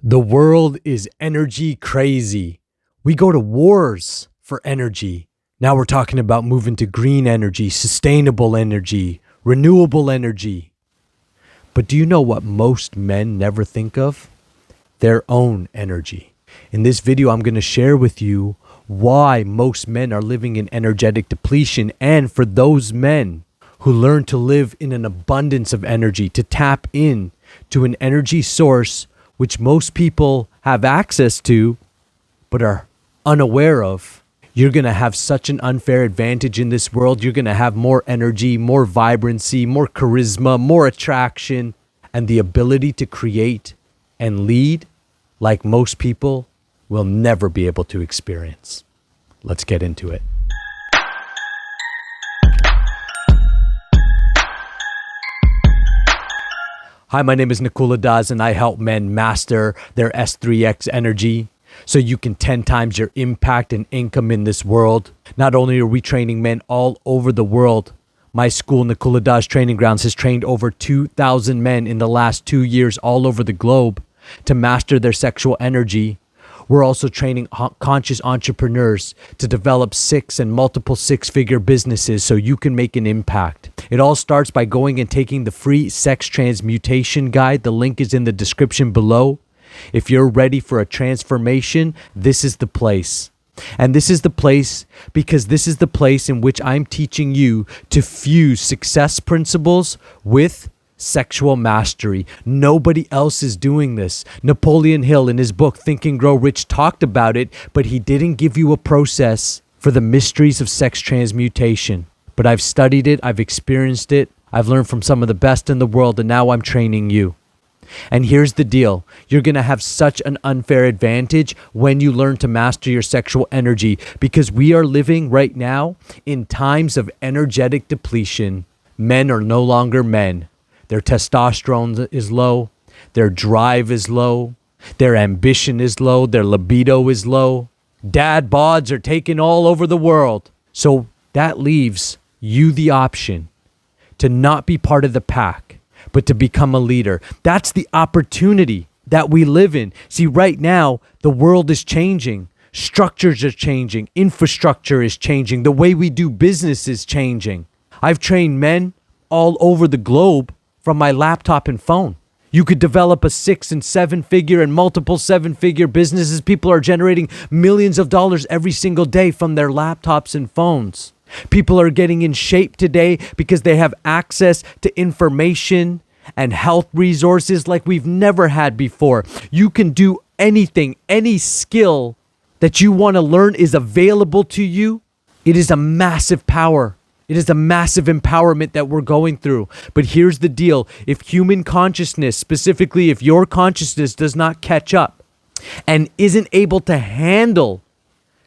The world is energy crazy. We go to wars for energy. Now we're talking about moving to green energy, sustainable energy, renewable energy. But do you know what most men never think of? Their own energy. In this video, I'm going to share with you why most men are living in energetic depletion, and for those men who learn to live in an abundance of energy, to tap in to an energy source which most people have access to but are unaware of. You're going to have such an unfair advantage in this world. You're going to have more energy, more vibrancy, more charisma, more attraction, and the ability to create and lead like most people will never be able to experience. Let's get into it. Hi, my name is Nicola Daz, and I help men master their S3X energy so you can 10 times your impact and income in this world. Not only are we training men all over the world, my school, Nicola Daz Training Grounds, has trained over 2,000 men in the last 2 years all over the globe to master their sexual energy. We're also training conscious entrepreneurs to develop 6 and multiple 6-figure businesses so you can make an impact. It all starts by going and taking the free sex transmutation guide. The link is in the description below. If you're ready for a transformation, this is the place. And this is the place because this is the place in which I'm teaching you to fuse success principles with sexual mastery. Nobody else is doing this. Napoleon Hill in his book Think and Grow Rich talked about it, but he didn't give you a process for the mysteries of sex transmutation. But I've studied it, I've experienced it, I've learned from some of the best in the world, and now I'm training you. And here's the deal. You're going to have such an unfair advantage when you learn to master your sexual energy, because we are living right now in times of energetic depletion. Men are no longer men. Their testosterone is low, their drive is low, their ambition is low, their libido is low. Dad bods are taken all over the world. So that leaves you the option to not be part of the pack, but to become a leader. That's the opportunity that we live in. See, right now, the world is changing. Structures are changing. Infrastructure is changing. The way we do business is changing. I've trained men all over the globe from my laptop and phone. You could develop a 6 and 7-figure and multiple 7-figure businesses. People are generating millions of dollars every single day from their laptops and phones. People are getting in shape today because they have access to information and health resources like we've never had before. You can do anything, any skill that you want to learn is available to you. It is a massive power. It is a massive empowerment that we're going through. But here's the deal. If human consciousness, specifically if your consciousness does not catch up and isn't able to handle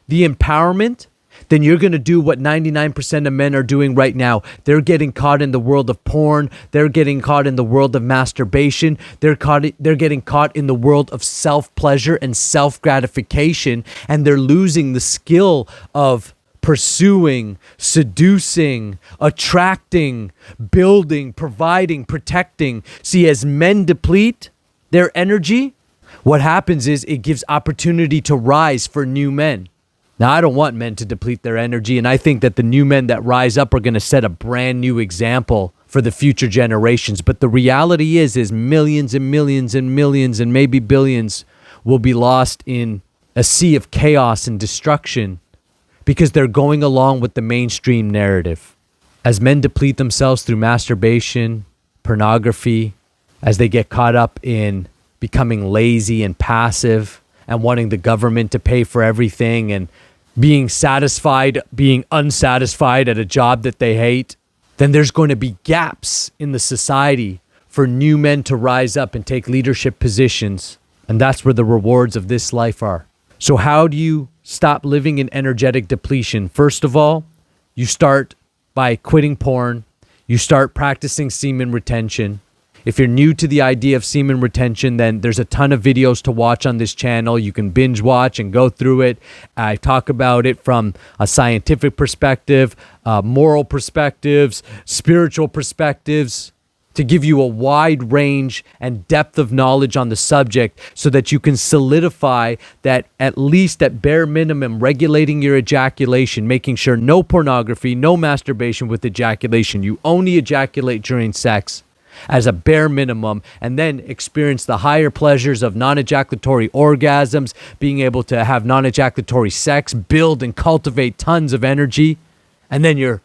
the empowerment, then you're going to do what 99% of men are doing right now. They're getting caught in the world of porn. They're getting caught in the world of masturbation. They're getting caught in the world of self-pleasure and self-gratification, and they're losing the skill of pursuing, seducing, attracting, building, providing, protecting. See, as men deplete their energy, what happens is it gives opportunity to rise for new men. Now, I don't want men to deplete their energy, and I think that the new men that rise up are going to set a brand new example for the future generations. But the reality is millions and millions and millions and maybe billions will be lost in a sea of chaos and destruction because they're going along with the mainstream narrative. As men deplete themselves through masturbation, pornography, as they get caught up in becoming lazy and passive and wanting the government to pay for everything and being satisfied, being unsatisfied at a job that they hate, then there's going to be gaps in the society for new men to rise up and take leadership positions. And that's where the rewards of this life are. So how do you stop living in energetic depletion? First of all, you start by quitting porn. You start practicing semen retention. If you're new to the idea of semen retention, then there's a ton of videos to watch on this channel. You can binge watch and go through it. I talk about it from a scientific perspective, moral perspectives, spiritual perspectives. to give you a wide range and depth of knowledge on the subject so that you can solidify that, at least at bare minimum, regulating your ejaculation, making sure no pornography, no masturbation with ejaculation. You only ejaculate during sex as a bare minimum, and then experience the higher pleasures of non-ejaculatory orgasms, being able to have non-ejaculatory sex, build and cultivate tons of energy. And then you're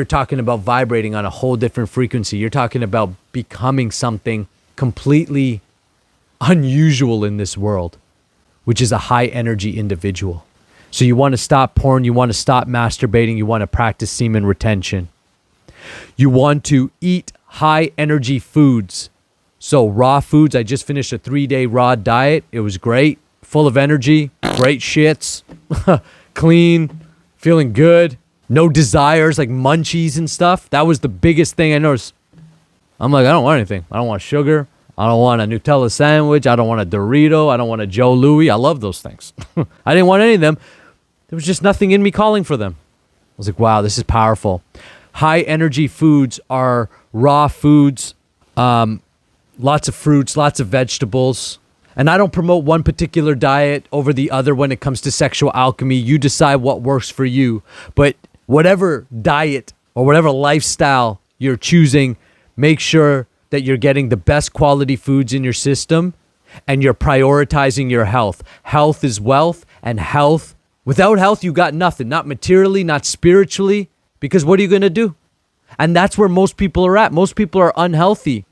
talking about vibrating on a whole different frequency. You're talking about becoming something completely unusual in this world, which is a high energy individual. So you want to stop porn, you want to stop masturbating, you want to practice semen retention. You want to eat high energy foods. So raw foods. I just finished a 3-day raw diet. It was great, full of energy, great shits, clean, feeling good. No desires like munchies and stuff. That was the biggest thing I noticed. I'm like, I don't want anything. I don't want sugar. I don't want a Nutella sandwich. I don't want a Dorito. I don't want a Joe Louis. I love those things. I didn't want any of them. There was just nothing in me calling for them. I was like, wow, this is powerful. High energy foods are raw foods, lots of fruits, lots of vegetables. And I don't promote one particular diet over the other when it comes to sexual alchemy. You decide what works for you. But whatever diet or whatever lifestyle you're choosing, make sure that you're getting the best quality foods in your system and you're prioritizing your health. Health is wealth, and health, without health, you got nothing, not materially, not spiritually, because what are you going to do? And that's where most people are at. Most people are unhealthy,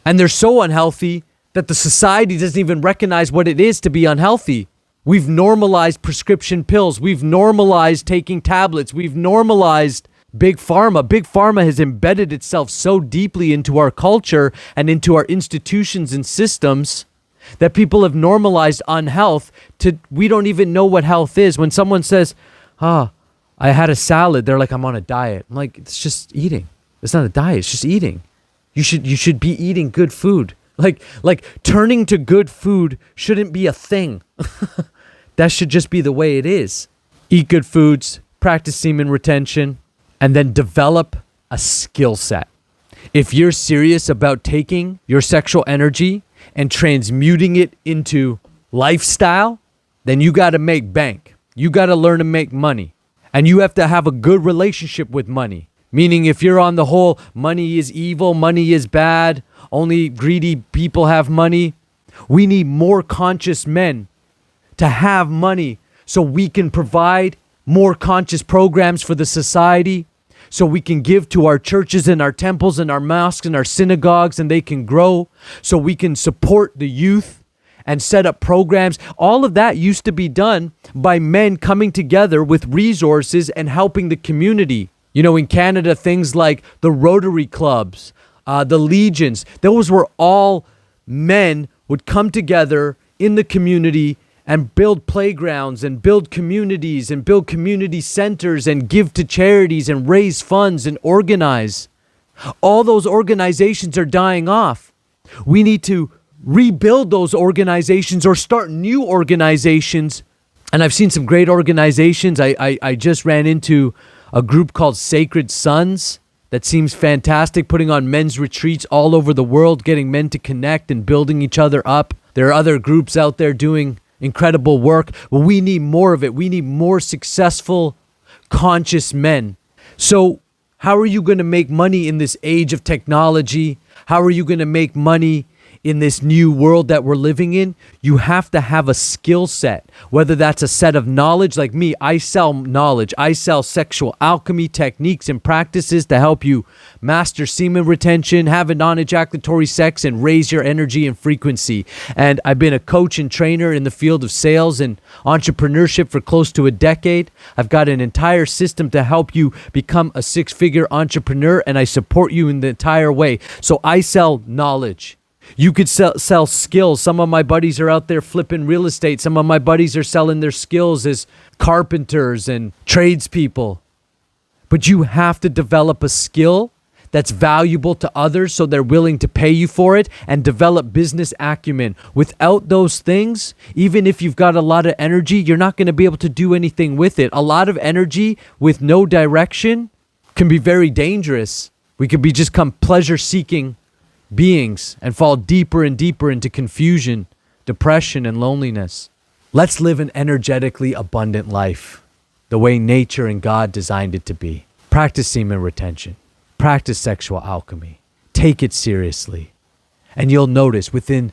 and they're so unhealthy that the society doesn't even recognize what it is to be unhealthy. We've normalized prescription pills. We've normalized taking tablets. We've normalized Big Pharma. Big Pharma has embedded itself so deeply into our culture and into our institutions and systems that people have normalized unhealth to we don't even know what health is. When someone says, I had a salad, they're like, I'm on a diet. I'm like, it's just eating. It's not a diet, it's just eating. You should be eating good food. Like turning to good food shouldn't be a thing. That should just be the way it is. Eat good foods, practice semen retention, and then develop a skill set. If you're serious about taking your sexual energy and transmuting it into lifestyle, then you got to make bank. You got to learn to make money. And you have to have a good relationship with money. Meaning if you're on the whole, money is evil, money is bad, only greedy people have money, we need more conscious men to have money so we can provide more conscious programs for the society, so we can give to our churches and our temples and our mosques and our synagogues and they can grow, so we can support the youth and set up programs. All of that used to be done by men coming together with resources and helping the community. You know, in Canada, things like the Rotary clubs, the legions, those were all men would come together in the community and build playgrounds and build communities and build community centers and give to charities and raise funds and organize. All those organizations are dying off. We need to rebuild those organizations or start new organizations. And I've seen some great organizations. I just ran into a group called Sacred Sons that seems fantastic, putting on men's retreats all over the world, getting men to connect and building each other up. There are other groups out there doing incredible work. Well, we need more of it. We need more successful, conscious men. So how are you going to make money in this age of technology? How are you going to make money in this new world that we're living in? You have to have a skill set, whether that's a set of knowledge. Like me, I sell knowledge. I sell sexual alchemy techniques and practices to help you master semen retention, have a non-ejaculatory sex, and raise your energy and frequency. And I've been a coach and trainer in the field of sales and entrepreneurship for close to a decade. I've got an entire system to help you become a six-figure entrepreneur, and I support you in the entire way. So I sell knowledge. You could sell skills. Some of my buddies are out there flipping real estate. Some of my buddies are selling their skills as carpenters and tradespeople. But you have to develop a skill that's valuable to others so they're willing to pay you for it, and develop business acumen. Without those things, even if you've got a lot of energy, you're not going to be able to do anything with it. A lot of energy with no direction can be very dangerous. We could become pleasure-seeking beings and fall deeper and deeper into confusion, depression, and loneliness. Let's live an energetically abundant life, the way nature and God designed it to be. Practice semen retention. Practice sexual alchemy. Take it seriously. And you'll notice within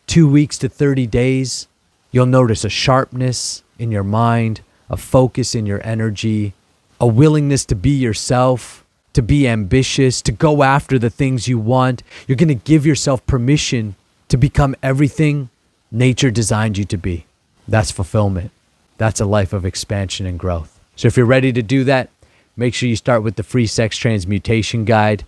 2 weeks to 30 days, you'll notice a sharpness in your mind, a focus in your energy, a willingness to be yourself, to be ambitious, to go after the things you want. You're going to give yourself permission to become everything nature designed you to be. That's fulfillment. That's a life of expansion and growth. So if you're ready to do that, make sure you start with the free sex transmutation guide.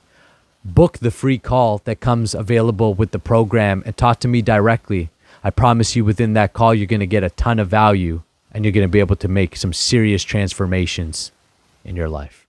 Book the free call that comes available with the program and talk to me directly. I promise you within that call, you're going to get a ton of value and you're going to be able to make some serious transformations in your life.